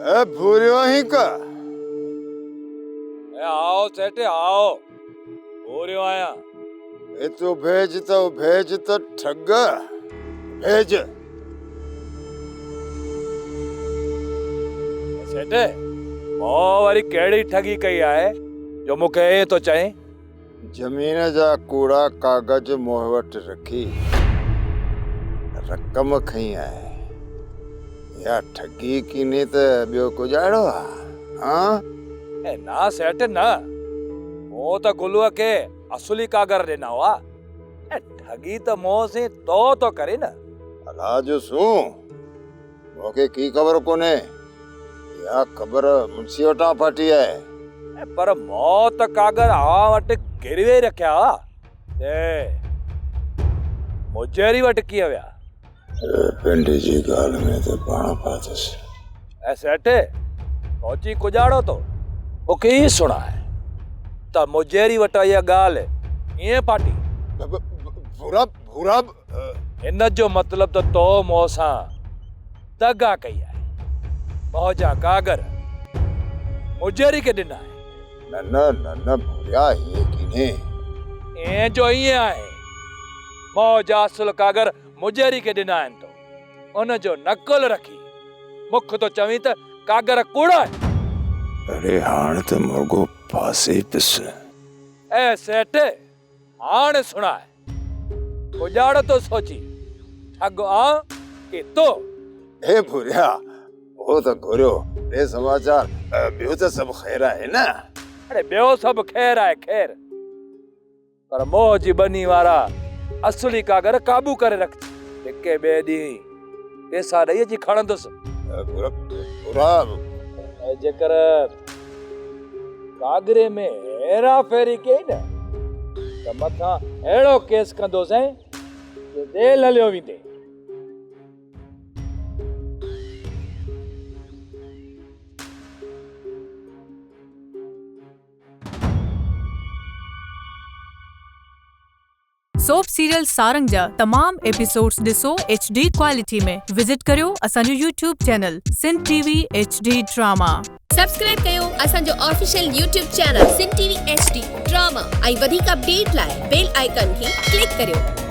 ए भूरियो ही का आओ सेठे आओ भूरियो आया। ए तू भेज तो ठग भेज। सेठे ओ वरी केड़ी ठगी कई आहे जो मुखे ए तो चए। जमीन जा कूड़ा कागज मोह वटि रखी रक़म खई आहे या ठगी कीने त ॿियो गुजारो आहे। हाँ ए ना सेठ ना मो त गुलूअ के असली कागर ॾिना हुआ। ए ठगी त मोह से तो करे न। अला जो सू मूंखे की ख़बर कोन्हे या ख़बर मुंशी वटां फाटी आहे। ए पर मौत कागर आ वटि गिरवे रखिया हुआ मुजेरी वटि कीअं विया। पिंड जी ॻाल्हि में त पाण पातसि। ऐ सेठ पहुची कुजाड़ो तो मूंखे ई सुणाए त मुजेरी वटि इहा ॻाल्हि ईअं पाटी। भूरा भूरा हिन जो मतिलब त तो मोह सां दगा कई आहे। मौजा कागर मुजेरी के ॾिना आहे। न भूरिया ये कीने ऐं जो ईअं आहे मौजा असुल कागर मुजेरी के ॾिना आहिनि तो उन जो नकुल रखी मुख तो चवी त कागर कूड़ा आहे। अरे हाण त मुर्गो फासे पिस। ऐ सेठ हाणे सुणाए उजाड़ तो सोची ठग आ कि तो। हे भूरिया वो त घुरियो रे समाचार ॿियो त सभु ख़ैर आहे न। अरे ॿियो सभु ख़ैर आहे ख़ैर पर मोह जी बनी वारा असली कागर काबू करे रख हिके ॿिए ॾींहुं पैसा ॾेई अची खणंदुसि। भूरा जेकर कागरे में हेरा फेरी कई न त मथां अहिड़ो केस कंदोसीं जो जेल हलियो वेंदे। सोप सीरियल सारंग जा तमाम एपिसोड्स ॾिसो HD क्वालिटी में। विजिट करियो असांजो YouTube channel Sindh TV HD drama. Subscribe कयो असांजो official YouTube channel Sindh TV HD drama ऐं वधीक अपडेट लाइ बेल आइकन खे क्लिक करियो।